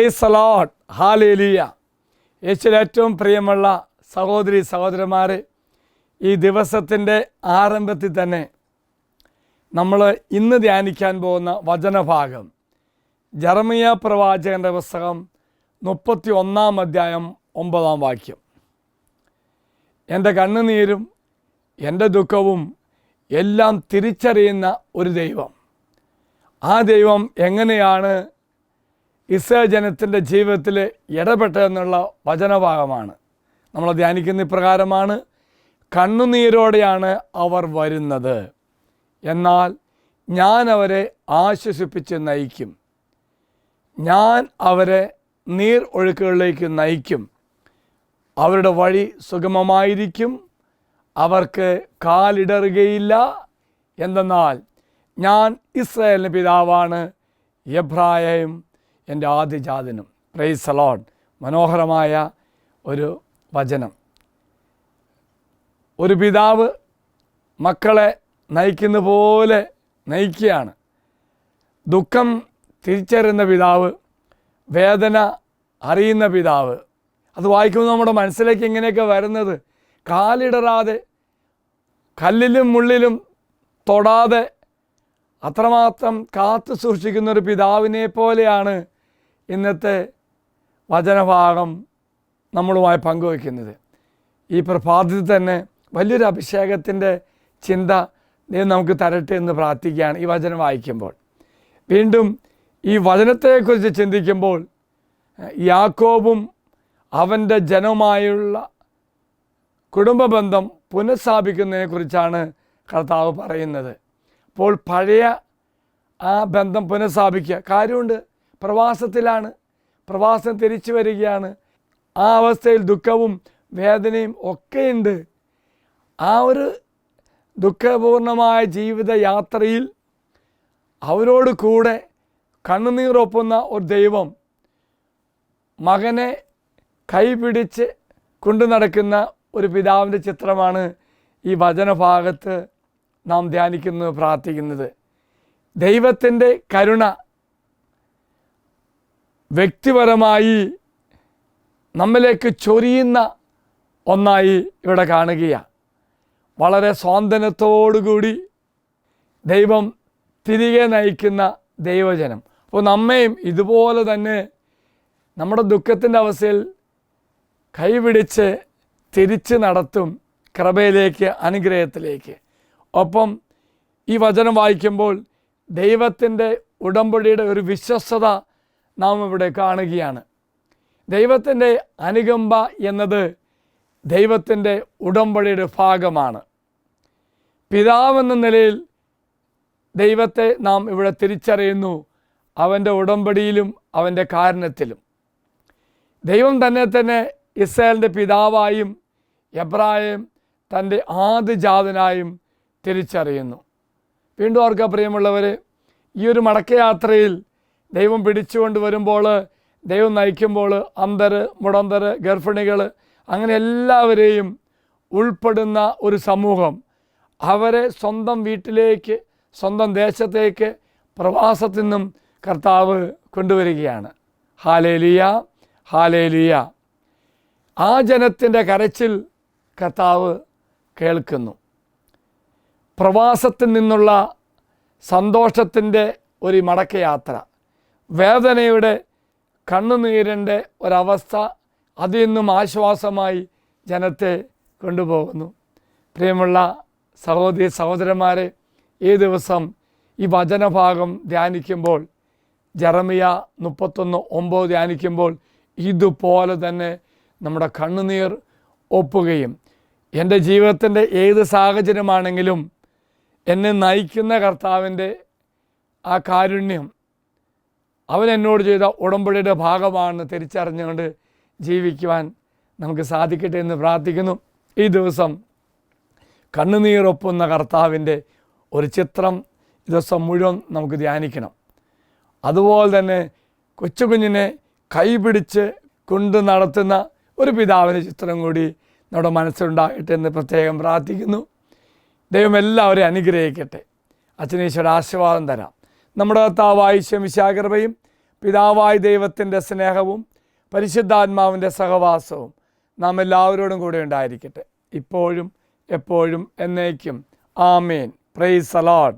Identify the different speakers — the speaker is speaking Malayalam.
Speaker 1: Price the Lord, hallelujah. യേശുവിൽ ഏറ്റവും പ്രിയമുള്ള സഹോദരി സഹോദരന്മാരെ, ഈ ദിവസത്തിൻ്റെ ആരംഭത്തിൽ തന്നെ നമ്മൾ ഇന്ന് ധ്യാനിക്കാൻ പോകുന്ന വചനഭാഗം ജെറമിയ പ്രവാചകൻ്റെ പുസ്തകം 31-ാം അധ്യായം 9-ാം വാക്യം. എൻ്റെ കണ്ണുനീരും എൻ്റെ ദുഃഖവും എല്ലാം തിരിച്ചറിയുന്ന ഒരു ദൈവം. ആ ദൈവം എങ്ങനെയാണ് ഇസ്രായേൽ ജനത്തിൻ്റെ ജീവിതത്തിൽ ഇടപെട്ടതെന്നുള്ള വചനഭാഗമാണ് നമ്മൾ ധ്യാനിക്കുന്ന. ഇപ്രകാരമാണ്: കണ്ണുനീരോടെയാണ് അവർ വരുന്നത്, എന്നാൽ ഞാൻ അവരെ ആശ്വസിപ്പിച്ച് നയിക്കും. ഞാൻ അവരെ നീർ ഒഴുക്കുകളിലേക്ക് നയിക്കും. അവരുടെ വഴി സുഗമമായിരിക്കും, അവർക്ക് കാലിടറുകയില്ല. എന്തെന്നാൽ ഞാൻ ഇസ്രായേലിൻ്റെ പിതാവാണ്, എബ്രായയും എൻ്റെ ആദ്യജാതനും. Price the Lord. മനോഹരമായ ഒരു വചനം. ഒരു പിതാവ് മക്കളെ നയിക്കുന്ന പോലെ നയിക്കുകയാണ്. ദുഃഖം തിരിച്ചറിയുന്ന പിതാവ്, വേദന അറിയുന്ന പിതാവ്. അത് വായിക്കുമ്പോൾ നമ്മുടെ മനസ്സിലേക്ക് ഇങ്ങനെയൊക്കെ വരുന്നത്, കാലിടറാതെ കല്ലിലും മുള്ളിലും തൊടാതെ അത്രമാത്രം കാത്തു സൂക്ഷിക്കുന്നൊരു പിതാവിനെ പോലെയാണ് ഇന്നത്തെ വചനഭാഗം നമ്മളുമായി പങ്കുവയ്ക്കുന്നത്. ഈ പ്രഭാതത്തിൽ തന്നെ വലിയൊരു അഭിഷേകത്തിൻ്റെ ചിന്ത നമുക്ക് തരട്ടെ എന്ന് പ്രാർത്ഥിക്കുകയാണ് ഈ വചനം വായിക്കുമ്പോൾ. വീണ്ടും ഈ വചനത്തെക്കുറിച്ച് ചിന്തിക്കുമ്പോൾ യാക്കോബും അവൻ്റെ ജനവുമായുള്ള കുടുംബ ബന്ധം പുനഃസ്ഥാപിക്കുന്നതിനെക്കുറിച്ചാണ് കർത്താവ് പറയുന്നത്. അപ്പോൾ പഴയ ആ ബന്ധം പുനഃസ്ഥാപിക്കുക. കാര്യമുണ്ട്, പ്രവാസത്തിലാണ്, പ്രവാസം തിരിച്ചു വരികയാണ്. ആ അവസ്ഥയിൽ ദുഃഖവും വേദനയും ഒക്കെയുണ്ട്. ആ ഒരു ദുഃഖപൂർണമായ ജീവിതയാത്രയിൽ അവരോട് കൂടെ കണ്ണുനീരൊപ്പുന്ന ഒരു ദൈവം, മകനെ കൈപിടിച്ച് കൊണ്ടു നടക്കുന്ന ഒരു പിതാവിൻ്റെ ചിത്രമാണ് ഈ വചനഭാഗത്ത് നാം ധ്യാനിക്കുന്നത്, പ്രാർത്ഥിക്കുന്നത്. ദൈവത്തിൻ്റെ കരുണ വ്യക്തിപരമായി നമ്മിലേക്ക് ചൊരിയുന്ന ഒന്നായി ഇവിടെ കാണുകയാണ്. വളരെ സ്വാതന്ത്ര്യത്തോടുകൂടി ദൈവം തിരികെ നയിക്കുന്ന ദൈവജനം. അപ്പോൾ നമ്മയും ഇതുപോലെ തന്നെ നമ്മുടെ ദുഃഖത്തിൻ്റെ അവസ്ഥയിൽ കൈപിടിച്ച് തിരിച്ച് നടത്തും കൃപയിലേക്ക്, അനുഗ്രഹത്തിലേക്ക്. ഒപ്പം ഈ വചനം വായിക്കുമ്പോൾ ദൈവത്തിൻ്റെ ഉടമ്പടിയുടെ ഒരു വിശ്വസ്തത നാം ഇവിടെ കാണുകയാണ്. ദൈവത്തിൻ്റെ അനുകമ്പ എന്നത് ദൈവത്തിൻ്റെ ഉടമ്പടിയുടെ ഭാഗമാണ്. പിതാവെന്ന നിലയിൽ ദൈവത്തെ നാം ഇവിടെ തിരിച്ചറിയുന്നു, അവൻ്റെ ഉടമ്പടിയിലും അവൻ്റെ കാരുണ്യത്തിലും. ദൈവം തന്നെ ഇസ്രായേലിൻ്റെ പിതാവായും എബ്രായയും തൻ്റെ ആദ്യജാതനായും തിരിച്ചറിയുന്നു. വീണ്ടും ഓർക്കുക പ്രിയമുള്ളവർ, ഈ ഒരു മടക്കയാത്രയിൽ ദൈവം പിടിച്ചുകൊണ്ട് വരുമ്പോൾ, ദൈവം നയിക്കുമ്പോൾ അന്ധർ, മുടന്തർ, ഗർഭിണികൾ, അങ്ങനെ എല്ലാവരെയും ഉൾപ്പെടുന്ന ഒരു സമൂഹം, അവരെ സ്വന്തം വീട്ടിലേക്ക്, സ്വന്തം ദേശത്തേക്ക് പ്രവാസത്തിൽ നിന്നും കർത്താവ് കൊണ്ടുവരികയാണ്. Hallelujah, hallelujah. ആ ജനത്തിൻ്റെ കരച്ചിൽ കർത്താവ് കേൾക്കുന്നു. പ്രവാസത്തിൽ നിന്നുള്ള സന്തോഷത്തിൻ്റെ ഒരു മടക്കയാത്ര, വേദനയുടെ കണ്ണുനീരിൻ്റെ ഒരവസ്ഥ, അതിൽ നിന്നും ആശ്വാസമായി ജനത്തെ കൊണ്ടുപോകുന്നു. പ്രിയമുള്ള സഹോദരി സഹോദരന്മാരെ, ഈ ദിവസം ഈ വചനഭാഗം ധ്യാനിക്കുമ്പോൾ, ജെറമിയ 31:9 ധ്യാനിക്കുമ്പോൾ ഇതുപോലെ തന്നെ നമ്മുടെ കണ്ണുനീർ ഒപ്പുകയും, എൻ്റെ ജീവിതത്തിൻ്റെ ഏത് സാഹചര്യമാണെങ്കിലും എന്നെ നയിക്കുന്ന കർത്താവിൻ്റെ ആ കാരുണ്യം, അവൻ എന്നോട് ചെയ്ത ഉടമ്പടിയുടെ ഭാഗമാണെന്ന് തിരിച്ചറിഞ്ഞുകൊണ്ട് ജീവിക്കുവാൻ നമുക്ക് സാധിക്കട്ടെ എന്ന് പ്രാർത്ഥിക്കുന്നു. ഈ ദിവസം കണ്ണുനീരൊപ്പുന്ന കർത്താവിൻ്റെ ഒരു ചിത്രം ദിവസം മുഴുവൻ നമുക്ക് ധ്യാനിക്കണം. അതുപോലെ തന്നെ കൊച്ചു കുഞ്ഞിനെ കൈപിടിച്ച് കൊണ്ട് നടത്തുന്ന ഒരു പിതാവിൻ്റെ ചിത്രം കൂടി നമ്മുടെ മനസ്സിലുണ്ടാകട്ടെ എന്ന് പ്രത്യേകം പ്രാർത്ഥിക്കുന്നു. ദൈവം എല്ലാവരെയും അനുഗ്രഹിക്കട്ടെ. അച്ഛനീശ്വര ആശീർവാദം തരാം. നമ്മുടെ കർത്താവായ മിശിഹായുടെ കൃപയും പിതാവായ ദൈവത്തിൻ്റെ സ്നേഹവും പരിശുദ്ധാത്മാവിൻ്റെ സഹവാസവും നാം എല്ലാവരോടും കൂടെ ഉണ്ടായിരിക്കട്ടെ, ഇപ്പോഴും എപ്പോഴും എന്നേക്കും. ആമേൻ. Praise the Lord.